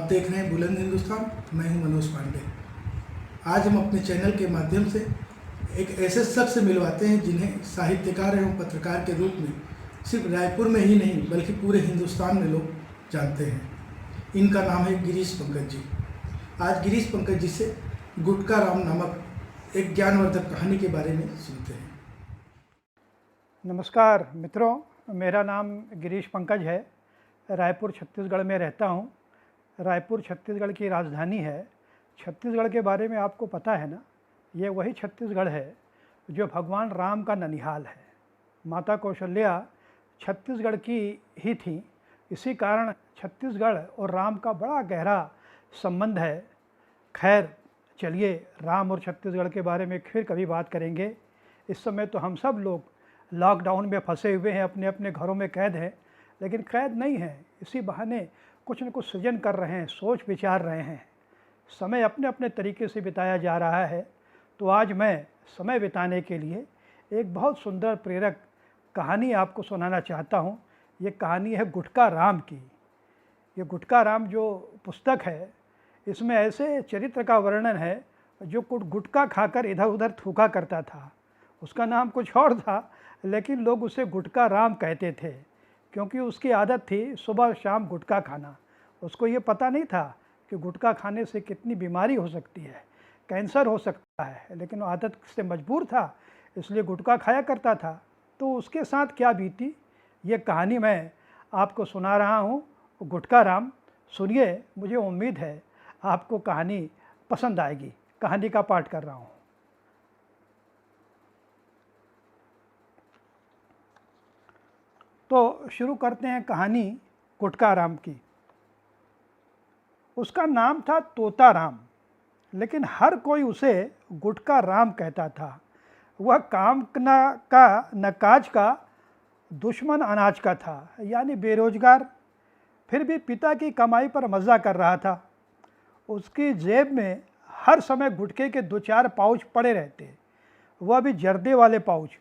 देख रहे हैं बुलंद हिंदुस्तान। मैं हूं मनोज पांडे। आज हम अपने चैनल के माध्यम से एक ऐसे शख्स से मिलवाते हैं जिन्हें साहित्यकार एवं पत्रकार के रूप में सिर्फ रायपुर में ही नहीं बल्कि पूरे हिंदुस्तान में लोग जानते हैं। इनका नाम है गिरीश पंकज जी। आज गिरीश पंकज जी से गुटका राम नामक एक ज्ञानवर्धक कहानी के बारे में सुनते हैं। नमस्कार मित्रों, मेरा नाम गिरीश पंकज है। रायपुर छत्तीसगढ़ में रहता हूँ। रायपुर छत्तीसगढ़ की राजधानी है। छत्तीसगढ़ के बारे में आपको पता है ना, ये वही छत्तीसगढ़ है जो भगवान राम का ननिहाल है। माता कौशल्या छत्तीसगढ़ की ही थी, इसी कारण छत्तीसगढ़ और राम का बड़ा गहरा संबंध है। खैर चलिए, राम और छत्तीसगढ़ के बारे में फिर कभी बात करेंगे। इस समय तो हम सब लोग लॉकडाउन में फंसे हुए हैं, अपने अपने घरों में कैद हैं, लेकिन कैद नहीं हैं, इसी बहाने कुछ न कुछ सृजन कर रहे हैं, सोच विचार रहे हैं। समय अपने अपने तरीके से बिताया जा रहा है। तो आज मैं समय बिताने के लिए एक बहुत सुंदर प्रेरक कहानी आपको सुनाना चाहता हूँ। ये कहानी है गुटका राम की। ये गुटका राम जो पुस्तक है, इसमें ऐसे चरित्र का वर्णन है जो गुटका खाकर इधर उधर थूका करता था। उसका नाम कुछ और था, लेकिन लोग उसे गुटका राम कहते थे क्योंकि उसकी आदत थी सुबह शाम गुटखा खाना। उसको ये पता नहीं था कि गुटखा खाने से कितनी बीमारी हो सकती है, कैंसर हो सकता है, लेकिन वो आदत से मजबूर था, इसलिए गुटखा खाया करता था। तो उसके साथ क्या बीती, ये कहानी मैं आपको सुना रहा हूँ। गुटका राम, सुनिए, मुझे उम्मीद है आपको कहानी पसंद आएगी। कहानी का पाठ कर रहा हूँ। तो शुरू करते हैं कहानी गुटका राम की। उसका नाम था तोता राम, लेकिन हर कोई उसे गुटका राम कहता था। वह काम न काज का, दुश्मन अनाज का था, यानी बेरोजगार, फिर भी पिता की कमाई पर मज़ा कर रहा था। उसकी जेब में हर समय गुटखे के 2-4 पाउच पड़े रहते, वह भी जर्दे वाले पाउच।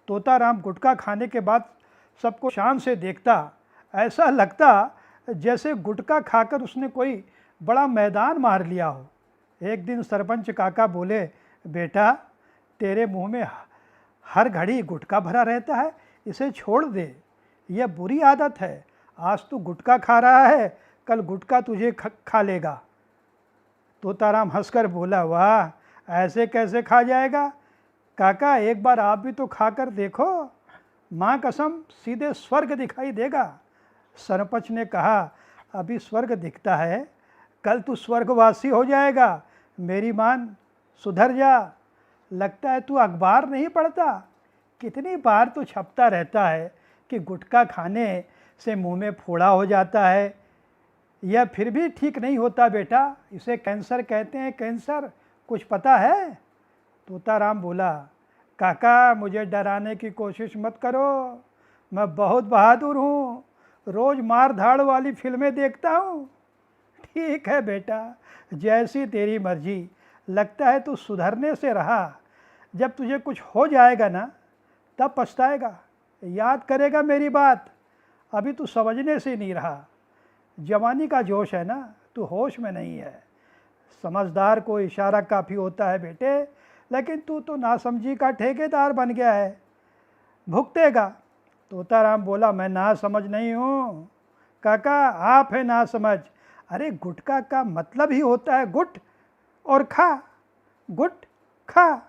तोता राम गुटखा खाने के बाद सबको शान से देखता, ऐसा लगता जैसे गुटखा खाकर उसने कोई बड़ा मैदान मार लिया हो। एक दिन सरपंच काका बोले, बेटा तेरे मुंह में हर घड़ी गुटखा भरा रहता है, इसे छोड़ दे, यह बुरी आदत है। आज तू गुटखा खा रहा है, कल गुटखा तुझे खा लेगा। तोताराम हंसकर बोला, वाह, ऐसे कैसे खा जाएगा काका, एक बार आप भी तो खाकर देखो, माँ कसम सीधे स्वर्ग दिखाई देगा। सरपंच ने कहा, अभी स्वर्ग दिखता है, कल तू स्वर्गवासी हो जाएगा। मेरी मान, सुधर जा। लगता है तू अखबार नहीं पढ़ता, कितनी बार तो छपता रहता है कि गुटखा खाने से मुंह में फोड़ा हो जाता है। यह फिर भी ठीक नहीं होता बेटा, इसे कैंसर कहते हैं, कैंसर, कुछ पता है? तोताराम बोला, काका मुझे डराने की कोशिश मत करो, मैं बहुत बहादुर हूँ, रोज़ मार धाड़ वाली फिल्में देखता हूँ। ठीक है बेटा, जैसी तेरी मर्जी। लगता है तू सुधरने से रहा, जब तुझे कुछ हो जाएगा ना तब पछताएगा, याद करेगा मेरी बात। अभी तू समझने से नहीं रहा, जवानी का जोश है ना, तू होश में नहीं है। समझदार को इशारा काफ़ी होता है बेटे, लेकिन तू तो नासमझी का ठेकेदार बन गया है, भुगतेगा। तोताराम बोला, मैं नासमझ नहीं हूँ काका, आप है नासमझ। अरे गुटखा का मतलब ही होता है गुट और खा, गुट खा,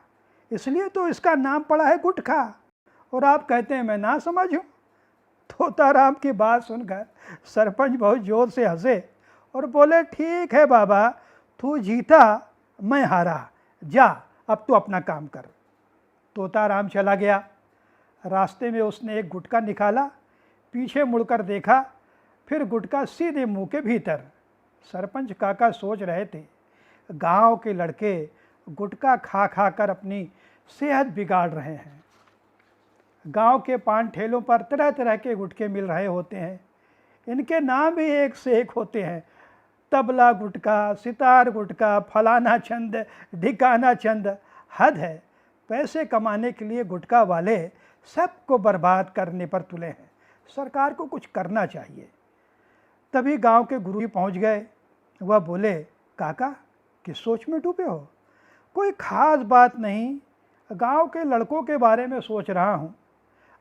इसलिए तो इसका नाम पड़ा है गुटखा, और आप कहते हैं मैं नासमझ हूँ। तोताराम की बात सुनकर सरपंच बहुत जोर से हंसे और बोले, ठीक है बाबा, तू जीता मैं हारा, जा अब तू अपना काम कर। तोताराम चला गया। रास्ते में उसने एक गुटखा निकाला, पीछे मुड़कर देखा, फिर गुटखा सीधे मुंह के भीतर। सरपंच काका सोच रहे थे, गांव के लड़के गुटखा खा खा कर अपनी सेहत बिगाड़ रहे हैं। गांव के पान ठेलों पर तरह तरह के गुटखे मिल रहे होते हैं, इनके नाम भी एक से एक होते हैं, तबला गुटखा, सितार गुटखा, फलाना चंद, ढिकाना चंद। हद है, पैसे कमाने के लिए गुटखा वाले सबको बर्बाद करने पर तुले हैं। सरकार को कुछ करना चाहिए। तभी गांव के गुरु जी पहुंच गए। वह बोले, काका किस सोच में डूबे हो? कोई खास बात नहीं, गांव के लड़कों के बारे में सोच रहा हूँ।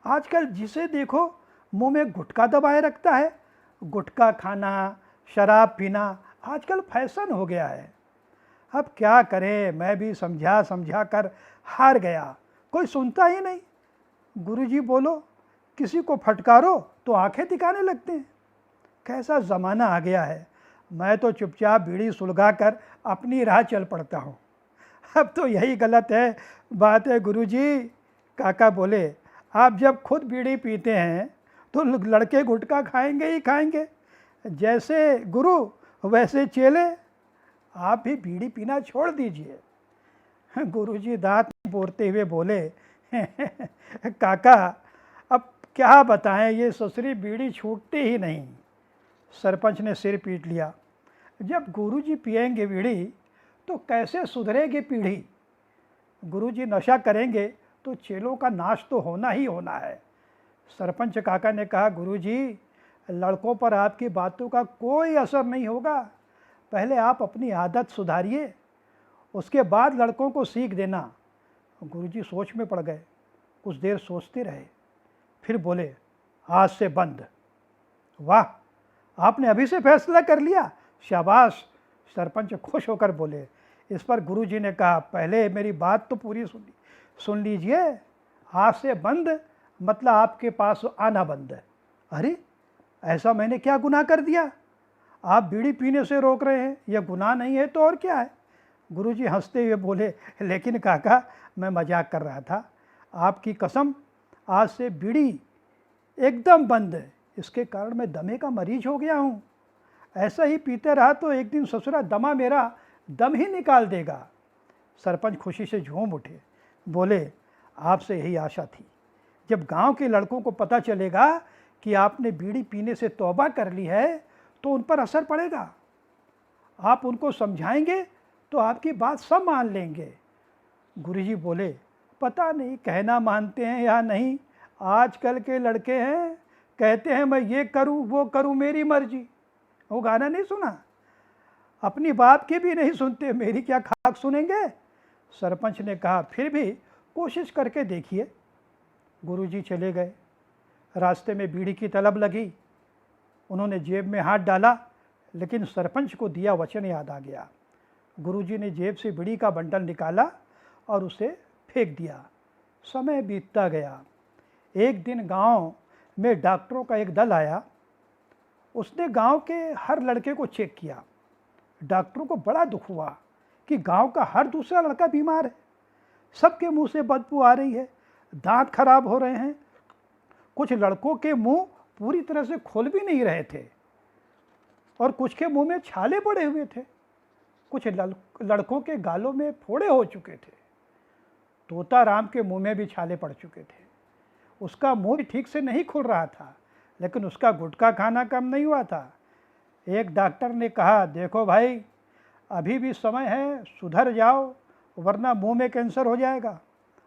आजकल जिसे देखो मुंह में गुटखा दबाए रखता है। गुटखा खाना, शराब पीना आजकल फैशन हो गया है। अब क्या करें, मैं भी समझा समझा कर हार गया, कोई सुनता ही नहीं। गुरुजी बोलो, किसी को फटकारो तो आंखें दिखाने लगते हैं। कैसा ज़माना आ गया है। मैं तो चुपचाप बीड़ी सुलगा कर अपनी राह चल पड़ता हूँ। अब तो यही गलत है बात है गुरुजी। काका बोले, आप जब खुद बीड़ी पीते हैं तो लड़के गुटखा खाएंगे ही खाएंगे। जैसे गुरु वैसे चेले, आप भी बीड़ी पीना छोड़ दीजिए। गुरुजी दांत बोरते हुए बोले, काका अब क्या बताएं, ये ससुरी बीड़ी छूटती ही नहीं। सरपंच ने सिर पीट लिया। जब गुरुजी पिएंगे बीड़ी तो कैसे सुधरेगी पीढ़ी? गुरुजी नशा करेंगे तो चेलों का नाश तो होना ही होना है। सरपंच काका ने कहा, गुरुजी लड़कों पर आपकी बातों का कोई असर नहीं होगा। पहले आप अपनी आदत सुधारिए, उसके बाद लड़कों को सीख देना। गुरुजी सोच में पड़ गए, कुछ देर सोचते रहे, फिर बोले, आज से बंद। वाह, आपने अभी से फैसला कर लिया, शाबाश। सरपंच खुश होकर बोले। इस पर गुरुजी ने कहा, पहले मेरी बात तो पूरी सुन लीजिए। आज से बंद मतलब आपके पास आना बंद है। अरे ऐसा मैंने क्या गुनाह कर दिया? आप बीड़ी पीने से रोक रहे हैं, यह गुनाह नहीं है तो और क्या है? गुरुजी हंसते हुए बोले, लेकिन काका मैं मजाक कर रहा था। आपकी कसम, आज से बीड़ी एकदम बंद है। इसके कारण मैं दमे का मरीज हो गया हूँ। ऐसा ही पीते रहा तो एक दिन ससुरा दमा मेरा दम ही निकाल देगा। सरपंच खुशी से झूम उठे, बोले, आपसे यही आशा थी। जब गांव के लड़कों को पता चलेगा कि आपने बीड़ी पीने से तौबा कर ली है तो उन पर असर पड़ेगा। आप उनको समझाएंगे तो आपकी बात सब मान लेंगे। गुरुजी बोले, पता नहीं कहना मानते हैं या नहीं। आजकल के लड़के हैं, कहते हैं मैं ये करूं वो करूं, मेरी मर्जी। वो गाना नहीं सुना? अपनी बात की भी नहीं सुनते, मेरी क्या खाक सुनेंगे? सरपंच ने कहा, फिर भी कोशिश करके देखिए। गुरुजी चले गए। रास्ते में बीड़ी की तलब लगी। उन्होंने जेब में हाथ डाला, लेकिन सरपंच को दिया वचन याद आ गया। गुरुजी ने जेब से बीड़ी का बंडल निकाला और उसे फेंक दिया। समय बीतता गया। एक दिन गांव में डॉक्टरों का एक दल आया। उसने गांव के हर लड़के को चेक किया। डॉक्टरों को बड़ा दुख हुआ कि गांव का हर दूसरा लड़का बीमार है। सबके मुंह से बदबू आ रही है, दांत खराब हो रहे हैं। कुछ लड़कों के मुंह पूरी तरह से खोल भी नहीं रहे थे और कुछ के मुंह में छाले पड़े हुए थे। कुछ लड़कों के गालों में फोड़े हो चुके थे। तोता राम के मुंह में भी छाले पड़ चुके थे। उसका मुंह भी ठीक से नहीं खुल रहा था, लेकिन उसका गुटखा खाना कम नहीं हुआ था। एक डॉक्टर ने कहा, देखो भाई, अभी भी समय है, सुधर जाओ, वरना मुंह में कैंसर हो जाएगा।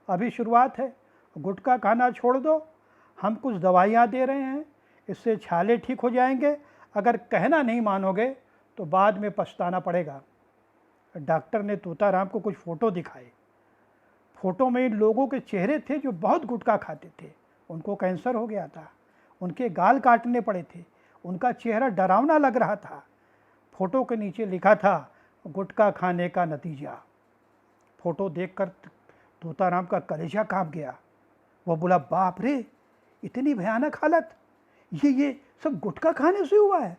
अभी शुरुआत है, गुटखा खाना छोड़ दो, हम कुछ दवाइयाँ दे रहे हैं, इससे छाले ठीक हो जाएंगे। अगर कहना नहीं मानोगे तो बाद में पछताना पड़ेगा। डॉक्टर ने तोताराम को कुछ फ़ोटो दिखाए। फ़ोटो में इन लोगों के चेहरे थे जो बहुत गुटखा खाते थे। उनको कैंसर हो गया था, उनके गाल काटने पड़े थे, उनका चेहरा डरावना लग रहा था। फ़ोटो के नीचे लिखा था, गुटखा खाने का नतीजा। फ़ोटो देखकर तोताराम का कलेजा कांप गया। वह बोला, बाप रे, इतनी भयानक हालत, ये सब गुटखा खाने से हुआ है?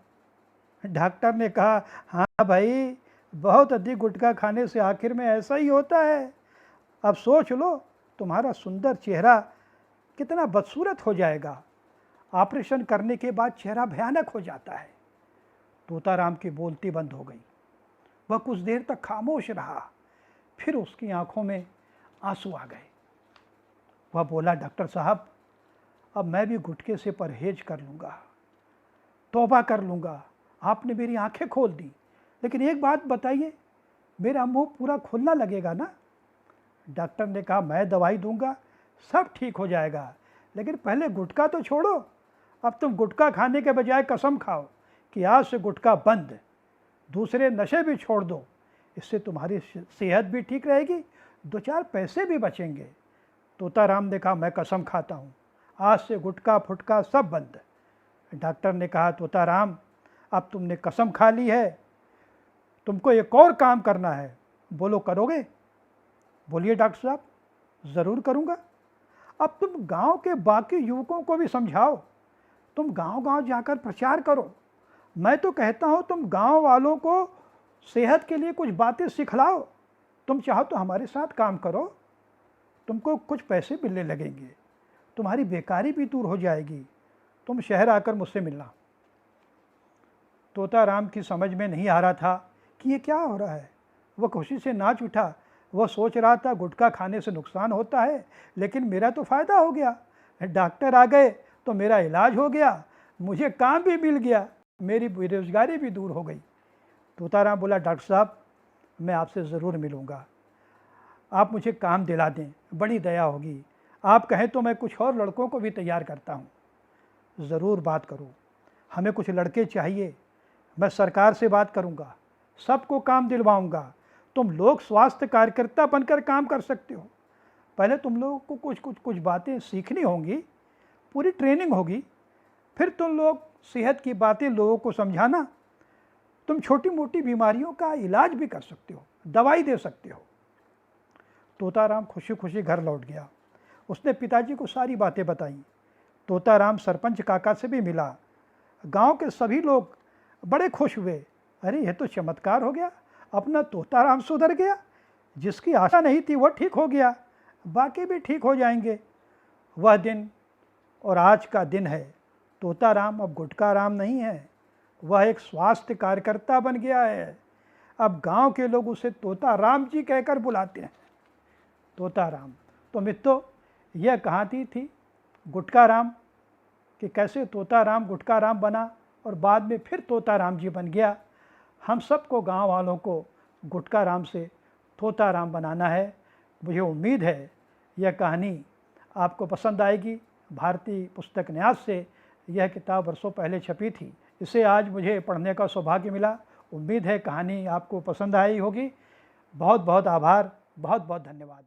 डॉक्टर ने कहा, हाँ भाई, बहुत अधिक गुटखा खाने से आखिर में ऐसा ही होता है। अब सोच लो, तुम्हारा सुंदर चेहरा कितना बदसूरत हो जाएगा। ऑपरेशन करने के बाद चेहरा भयानक हो जाता है। तोताराम की बोलती बंद हो गई। वह कुछ देर तक खामोश रहा, फिर उसकी आंखों में आंसू आ गए। वह बोला, डॉक्टर साहब, अब मैं भी गुटखे से परहेज कर लूँगा, तौबा कर लूँगा। आपने मेरी आंखें खोल दी, लेकिन एक बात बताइए, मेरा मुंह पूरा खुलना लगेगा ना? डॉक्टर ने कहा, मैं दवाई दूंगा, सब ठीक हो जाएगा, लेकिन पहले गुटखा तो छोड़ो। अब तुम गुटखा खाने के बजाय कसम खाओ कि आज से गुटखा बंद। दूसरे नशे भी छोड़ दो, इससे तुम्हारी सेहत भी ठीक रहेगी, 2-4 पैसे भी बचेंगे। तोताराम ने कहा, मैं कसम खाता हूँ, आज से गुटखा फुटका सब बंद। डॉक्टर ने कहा, तोताराम अब तुमने कसम खा ली है, तुमको एक और काम करना है, बोलो करोगे? बोलिए डॉक्टर साहब, ज़रूर करूँगा। अब तुम गांव के बाकी युवकों को भी समझाओ, तुम गांव-गांव जाकर प्रचार करो। मैं तो कहता हूँ तुम गांव वालों को सेहत के लिए कुछ बातें सिखलाओ। तुम चाहो तो हमारे साथ काम करो, तुमको कुछ पैसे मिलने लगेंगे, तुम्हारी बेकारी भी दूर हो जाएगी, तुम शहर आकर मुझसे मिलना। तोताराम की समझ में नहीं आ रहा था कि ये क्या हो रहा है। वह खुशी से नाच उठा। वह सोच रहा था गुटखा खाने से नुकसान होता है, लेकिन मेरा तो फ़ायदा हो गया, डॉक्टर आ गए तो मेरा इलाज हो गया, मुझे काम भी मिल गया, मेरी बेरोजगारी भी दूर हो गई। तोताराम बोला, डॉक्टर साहब मैं आपसे ज़रूर मिलूँगा, आप मुझे काम दिला दें, बड़ी दया होगी। आप कहें तो मैं कुछ और लड़कों को भी तैयार करता हूँ। ज़रूर बात करो, हमें कुछ लड़के चाहिए, मैं सरकार से बात करूँगा, सबको काम दिलवाऊँगा। तुम लोग स्वास्थ्य कार्यकर्ता बनकर काम कर सकते हो। पहले तुम लोगों को कुछ बातें सीखनी होंगी, पूरी ट्रेनिंग होगी, फिर तुम लोग सेहत की बातें लोगों को समझाना। तुम छोटी मोटी बीमारियों का इलाज भी कर सकते हो, दवाई दे सकते हो। तोताराम खुशी खुशी घर लौट गया। उसने पिताजी को सारी बातें बताई। तोताराम सरपंच काका से भी मिला। गांव के सभी लोग बड़े खुश हुए। अरे यह तो चमत्कार हो गया, अपना तोताराम सुधर गया, जिसकी आशा नहीं थी वह ठीक हो गया, बाकी भी ठीक हो जाएंगे। वह दिन और आज का दिन है। तोताराम अब गुटखा राम नहीं है, वह एक स्वास्थ्य कार्यकर्ता बन गया है। अब गांव के लोग उसे तोताराम जी कहकर बुलाते हैं। तोताराम। तो मित्रों, यह कहानी थी गुटखा राम कि कैसे तोताराम गुटखा राम बना और बाद में फिर तोताराम जी बन गया। हम सबको गांव वालों को गुटखा राम से तोताराम बनाना है। मुझे उम्मीद है यह कहानी आपको पसंद आएगी। भारतीय पुस्तक न्यास से यह किताब वर्षों पहले छपी थी, इसे आज मुझे पढ़ने का सौभाग्य मिला। उम्मीद है कहानी आपको पसंद आई होगी। बहुत बहुत आभार, बहुत बहुत धन्यवाद।